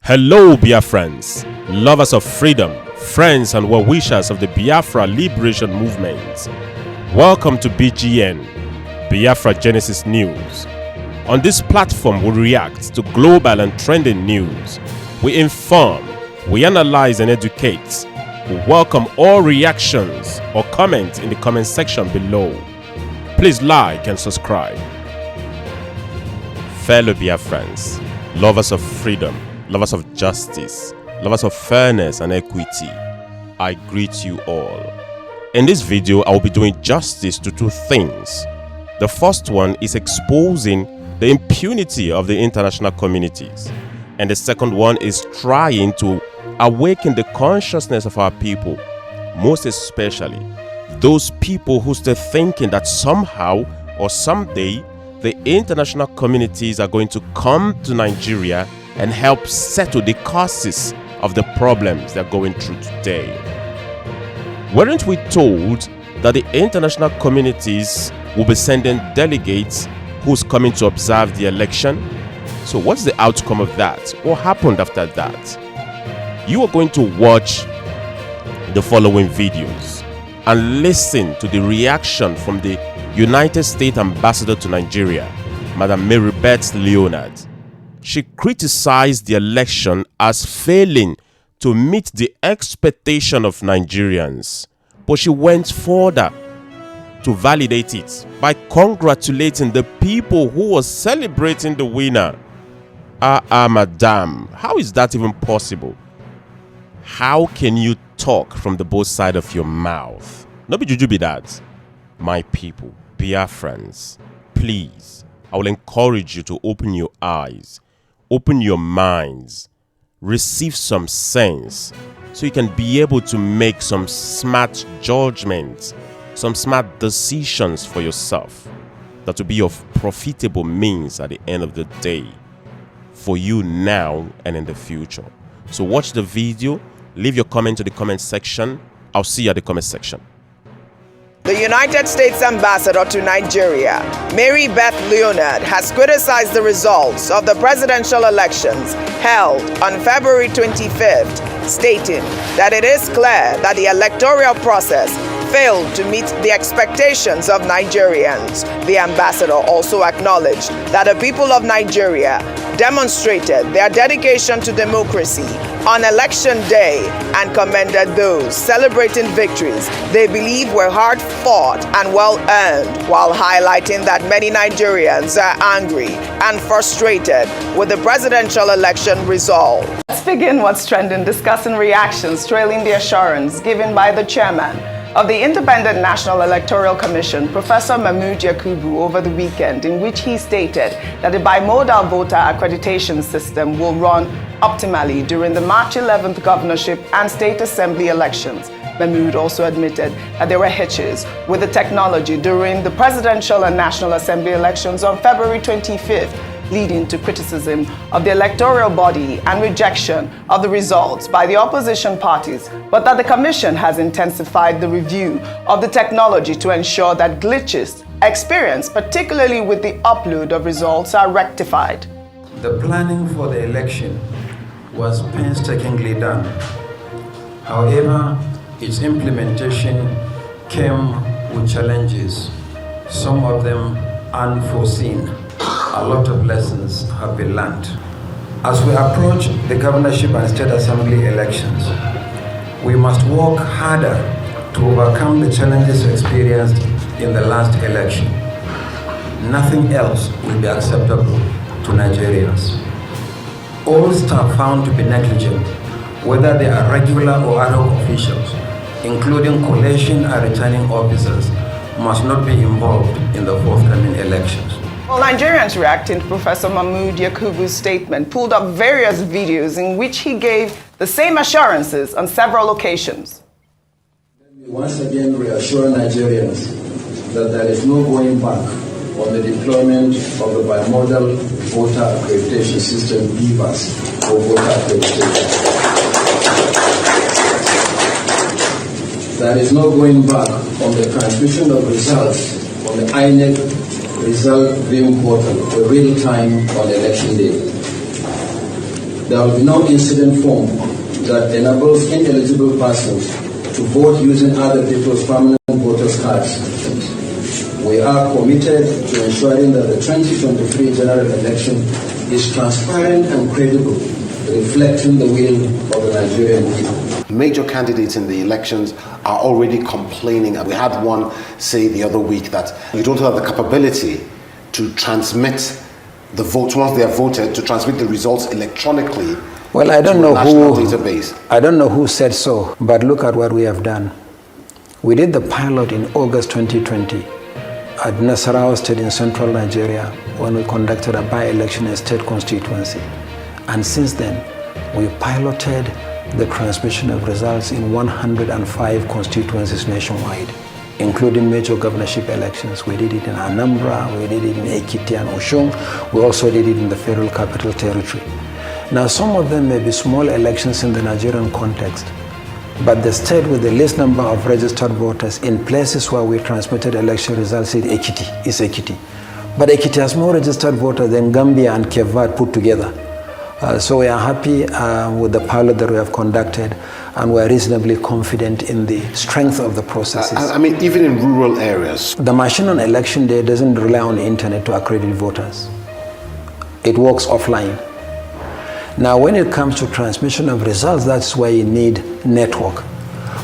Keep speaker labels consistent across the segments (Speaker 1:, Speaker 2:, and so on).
Speaker 1: Hello, Biafrans, lovers of freedom, friends and well-wishers of the Biafra liberation movement. Welcome to BGN, Biafra Genesis News. On this platform, we react to global and trending news. We inform, we analyze and educate. We welcome all reactions or comments in the comment section below. Please like and subscribe. Fellow Biafrans, lovers of freedom, lovers of justice, lovers of fairness and equity, I greet you all. In this video, I will be doing justice to two things. The first one is exposing the impunity of the international communities. And the second one is trying to awaken the consciousness of our people, most especially those people who still thinking that somehow or someday the international communities are going to come to Nigeria and help settle the causes of the problems they're going through today. Weren't we told that the international communities will be sending delegates who's coming to observe the election? So what's the outcome of that? What happened after that? You are going to watch the following videos and listen to the reaction from the United States Ambassador to Nigeria, Madam Mary Beth Leonard. She criticized the election as failing to meet the expectation of Nigerians, but she went further to validate it by congratulating the people who were celebrating the winner. Madam, how is that even possible? How can you talk from the both sides of your mouth? No be juju be that. My people, Biafrans, please, I will encourage you to open your eyes, open your minds, receive some sense so you can be able to make some smart judgments, some smart decisions for yourself that will be of profitable means at the end of the day for you now and in the future. So watch the video, leave your comment to the comment section. I'll see you at the comment section.
Speaker 2: The United States Ambassador to Nigeria, Mary Beth Leonard, has criticized the results of the presidential elections held on February 25th, stating that it is clear that the electoral process failed to meet the expectations of Nigerians. The ambassador also acknowledged that the people of Nigeria demonstrated their dedication to democracy on election day and commended those celebrating victories they believe were hard fought and well earned, while highlighting that many Nigerians are angry and frustrated with the presidential election result.
Speaker 3: Let's begin what's trending, discussing reactions trailing the assurance given by the chairman of the Independent National Electoral Commission, Professor Mahmood Yakubu, over the weekend, in which he stated that the bimodal voter accreditation system will run optimally during the March 11th governorship and state assembly elections. Mahmood also admitted that there were hitches with the technology during the presidential and national assembly elections on February 25th, leading to criticism of the electoral body and rejection of the results by the opposition parties, but that the Commission has intensified the review of the technology to ensure that glitches experienced, particularly with the upload of results, are rectified.
Speaker 4: The planning for the election was painstakingly done. However, its implementation came with challenges, some of them unforeseen. A lot of lessons have been learned. As we approach the governorship and state assembly elections, we must work harder to overcome the challenges experienced in the last election. Nothing else will be acceptable to Nigerians. All staff found to be negligent, whether they are regular or ad hoc officials, including collation and returning officers, must not be involved in the forthcoming elections.
Speaker 3: Well, Nigerians reacting to Professor Mahmood Yakubu's statement pulled up various videos in which he gave the same assurances on several occasions.
Speaker 5: Let me once again reassure Nigerians that there is no going back on the deployment of the bimodal voter accreditation system, BVAS, or voter accreditation. There is no going back on the transmission of results on the INEC result viewing portal for real time on election day. there will be no incident form that enables ineligible persons to vote using other people's permanent voters' cards. We are committed to ensuring that the 2023 general election is transparent and credible, reflecting the will of the Nigerian people.
Speaker 6: Major candidates in the elections are already complaining. We had one say the other week that you don't have the capability to transmit the votes once they are voted, to transmit the results electronically.
Speaker 7: Well, I don't know
Speaker 6: database.
Speaker 7: I don't know who said so, but look at what we have done. We did the pilot in August 2020 at Nasarawa State in central Nigeria when we conducted a by-election in state constituency. And since then, we piloted the transmission of results in 105 constituencies nationwide, including major governorship elections. We did it in Anambra, we did it in Ekiti and Oshun, we also did it in the Federal Capital Territory. Now, some of them may be small elections in the Nigerian context, but the state with the least number of registered voters in places where we transmitted election results is Ekiti. But Ekiti has more registered voters than Gambia and Cape Verde put together. So we are happy with the pilot that we have conducted, and we are reasonably confident in the strength of the processes.
Speaker 6: I mean, even in rural areas.
Speaker 7: The machine on election day doesn't rely on the internet to accredit voters. It works offline. Now, when it comes to transmission of results, that's why you need network.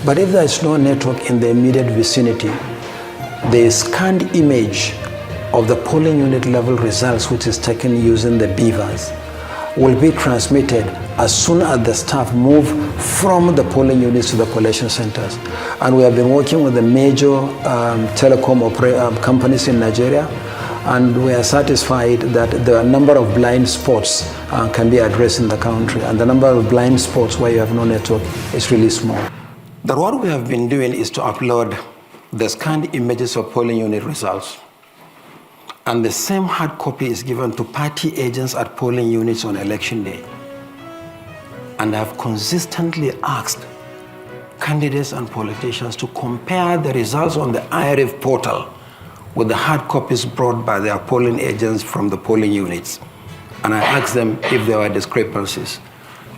Speaker 7: But if there is no network in the immediate vicinity, the scanned image of the polling unit level results, which is taken using the beavers, will be transmitted as soon as the staff move from the polling units to the collation centers. And we have been working with the major telecom companies in Nigeria, and we are satisfied that the number of blind spots can be addressed in the country, and the number of blind spots where you have no network is really small. But what we have been doing is to upload the scanned images of polling unit results, and the same hard copy is given to party agents at polling units on election day. And I have consistently asked candidates and politicians to compare the results on the IRF portal with the hard copies brought by their polling agents from the polling units. And I asked them if there were discrepancies.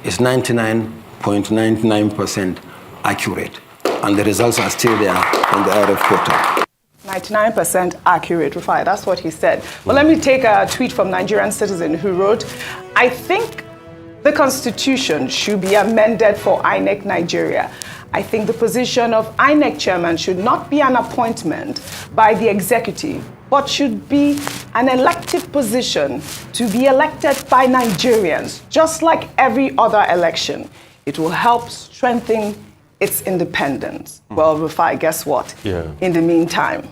Speaker 7: It's 99.99% accurate, and the results are still there on the IRF portal.
Speaker 3: 99% accurate, Rufai. That's what he said. Well, let me take a tweet from Nigerian Citizen who wrote, I think the Constitution should be amended for INEC Nigeria. I think the position of INEC chairman should not be an appointment by the executive, but should be an elective position to be elected by Nigerians, just like every other election. It will help strengthen its independence. Well, Rufai, guess what? In the meantime,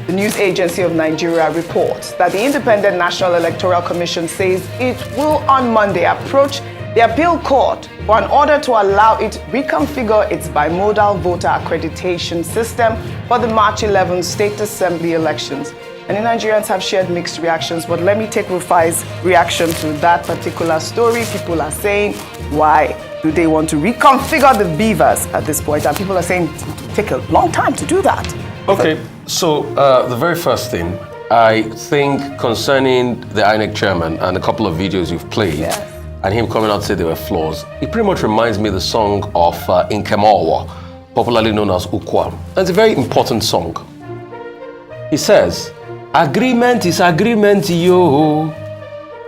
Speaker 3: the News Agency of Nigeria reports that the Independent National Electoral Commission says it will on Monday approach the appeal court for an order to allow it reconfigure its bimodal voter accreditation system for the March 11 State Assembly elections. Many Nigerians have shared mixed reactions, but let me take Rufai's reaction to that particular story. People are saying, why do they want to reconfigure the beavers at this point? And people are saying, it will take a long time to do that.
Speaker 8: Okay, so the very first thing, I think concerning the INEC chairman and a couple of videos you've played, and him coming out to say there were flaws, it pretty much reminds me of the song of Nkemawa, popularly known as Ukwa. That's a very important song. He says, agreement is agreement, yo.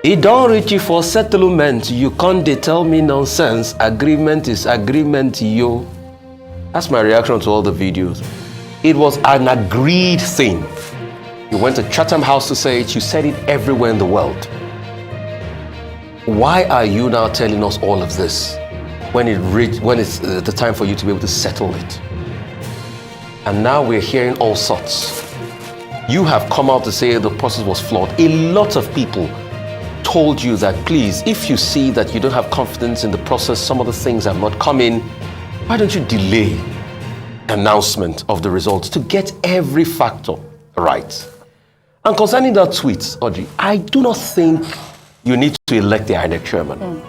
Speaker 8: It don't reach you for settlement. You can't tell me nonsense. Agreement is agreement, yo. That's my reaction to all the videos. It was an agreed thing. You went to Chatham House to say it. You said it everywhere in the world. Why are you now telling us all of this when it's the time for you to be able to settle it? And now we're hearing all sorts. You have come out to say the process was flawed. A lot of people told you that, please, if you see that you don't have confidence in the process, some of the things have not come in, why don't you delay announcement of the results to get every factor right? And concerning that tweet, Audrey, I do not think you need to elect the INEC chairman.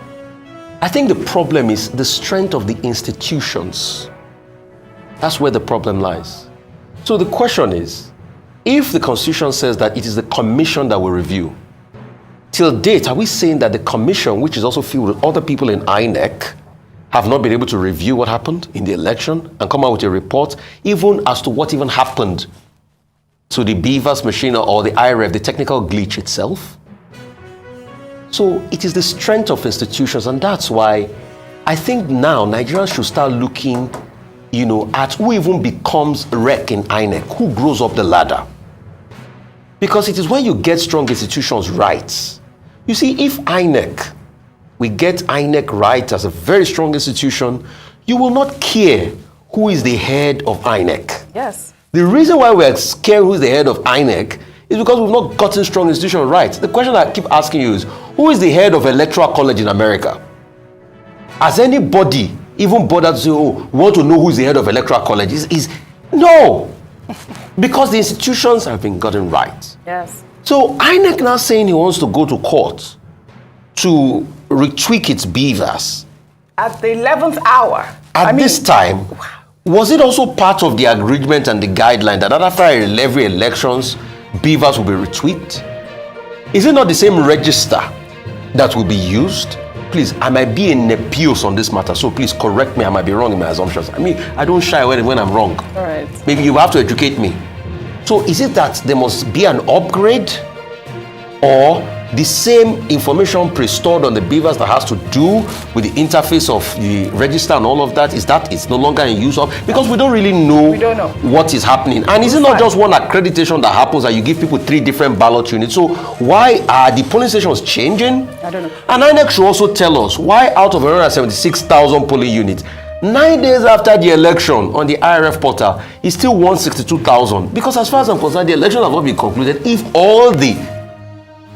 Speaker 8: I think the problem is the strength of the institutions. That's where the problem lies. So the question is, if the Constitution says that it is the commission that will review, till date, are we saying that the commission, which is also filled with other people in INEC, have not been able to review what happened in the election and come out with a report, even as to what even happened to the BVAS machine or the IRF, the technical glitch itself? So it is the strength of institutions, and that's why I think now Nigerians should start looking, at who even becomes rec in INEC, who grows up the ladder. Because it is when you get strong institutions right. You see, if we get INEC right as a very strong institution, you will not care who is the head of INEC.
Speaker 3: Yes.
Speaker 8: The reason why we're scared who is the head of INEC is because we've not gotten strong institutions right. The question I keep asking you is, who is the head of Electoral College in America? Has anybody even bothered to say, we want to know who is the head of Electoral College? No. Because the institutions have been gotten right.
Speaker 3: Yes.
Speaker 8: So INEC now saying he wants to go to court to retweak its BVAS.
Speaker 3: At the 11th hour.
Speaker 8: This time, was it also part of the agreement and the guideline that after every elections, BVAS will be retweaked? Is it not the same register that will be used? Please, I might be in appeals on this matter, so please correct me. I might be wrong in my assumptions. I don't shy away when I'm wrong.
Speaker 3: All right.
Speaker 8: Maybe you have to educate me. So is it that there must be an upgrade, or the same information pre-stored on the BVAS that has to do with the interface of the register and all of that, is that it's no longer in use of? Because we don't really know, what is happening. And is it not just one accreditation that happens that you give people 3 different ballot units? So why are the polling stations changing?
Speaker 3: I don't know.
Speaker 8: And INEC should also tell us why out of 176,000 polling units, 9 days after the election on the IRF portal, it's still 162,000. Because as far as I'm concerned, the election has not been concluded if all the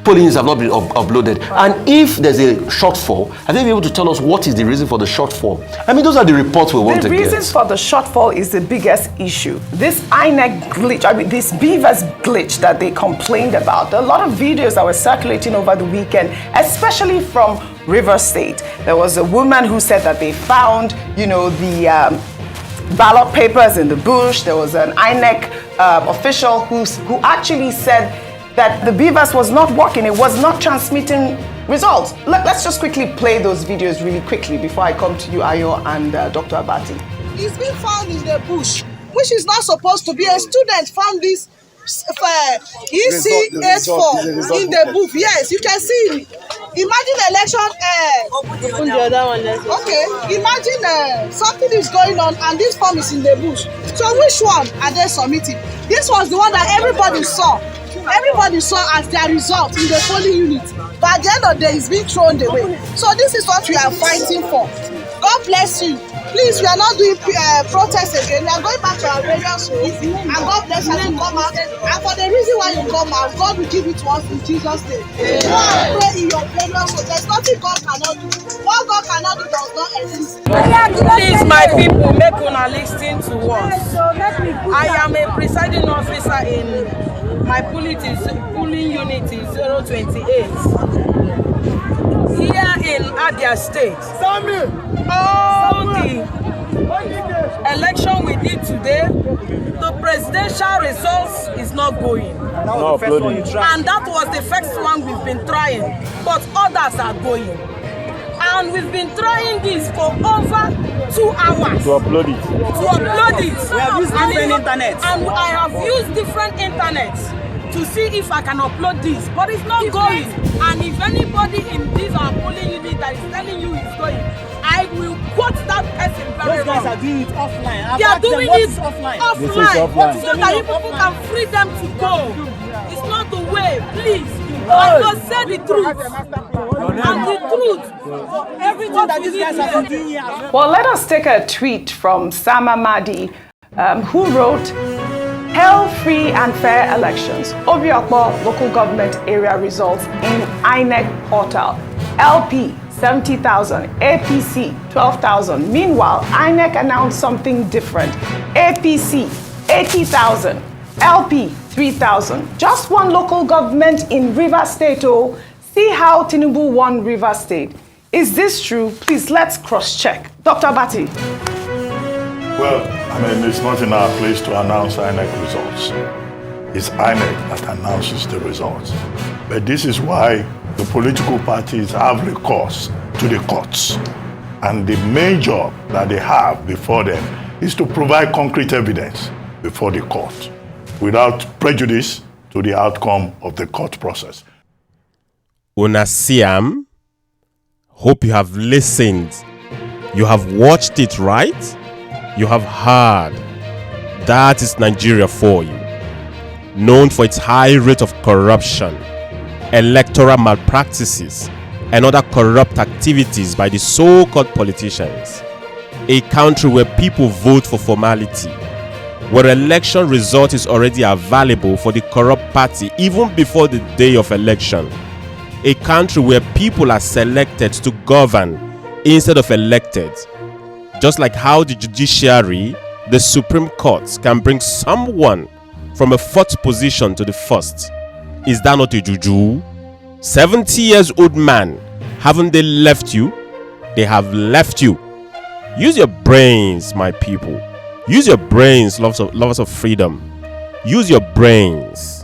Speaker 8: pollings have not been uploaded. And if there's a shortfall, have they been able to tell us what is the reason for the shortfall? Those are the reports we want to get.
Speaker 3: The reasons for the shortfall is the biggest issue. This INEC glitch, this BVAS glitch that they complained about. There are a lot of videos that were circulating over the weekend, especially from River State. There was a woman who said that they found, the ballot papers in the bush. There was an INEC official who actually said that the BVAS was not working, it was not transmitting results. Let's just quickly play those videos really quickly before I come to you, Ayo, and Dr. Abati.
Speaker 9: It's been found in the bush, which is not supposed to be. A student found this EC84 in the book. Yes, you can see. Imagine election.
Speaker 10: Open the other one.
Speaker 9: Okay, imagine something is going on and this form is in the bush. So which one are they submitting? This was the one that everybody saw. Everybody saw as their result in the polling unit. But at the end of the day, it's being thrown away. So this is what we are fighting for. God bless you. Please, we are not doing protest again. We are going back to our radio show. And God bless us to come out. And for the reason why you come out, God will give it to us in Jesus' name. Go and pray in your radio show. There's nothing God cannot do. What God cannot do does not exist.
Speaker 10: Please, my people, make una listen to us. I am a presiding officer in my polling unit is 028. Here in Abia State, all the election we did today, the presidential results is not going. And that was the first one we've been trying, but others are going. And we've been trying this for over 2 hours.
Speaker 11: To upload it.
Speaker 10: We have used different internets. And I have used different internets to see if I can upload this, but it's not going. And if anybody in this our polling unit that is telling you it's going, I will quote that person very well.
Speaker 11: Those guys are doing it offline.
Speaker 10: They are doing it offline.
Speaker 11: This is offline.
Speaker 10: So that you people can free them to go. It's not the way, please. I must say the truth. And the truth. Everything that these guys are doing here.
Speaker 3: Well, let us take a tweet from Sama Madi, who wrote, "Hell, free and fair elections. Obiakpo local government area results in INEC portal. LP 70,000, APC 12,000. Meanwhile, INEC announced something different. APC 80,000, LP 3,000. Just one local government in River State. Oh, see how Tinubu won River State. Is this true? Please, let's cross-check. Dr. Abati.
Speaker 12: Well, it's not in our place to announce INEC results. It's INEC that announces the results. But this is why the political parties have recourse to the courts. And the main job that they have before them is to provide concrete evidence before the court without prejudice to the outcome of the court process.
Speaker 1: Una Siam, hope you have listened. You have watched it, right? You have heard. That is Nigeria for you. Known for its high rate of corruption, electoral malpractices, and other corrupt activities by the so-called politicians. A country where people vote for formality, where election result is already available for the corrupt party even before the day of election. A country where people are selected to govern instead of elected. Just like how the judiciary, the Supreme Court, can bring someone from a fourth position to the first. Is that not a juju? 70 years old man, haven't they left you? They have left you. Use your brains, my people. Use your brains, lovers of freedom. Use your brains.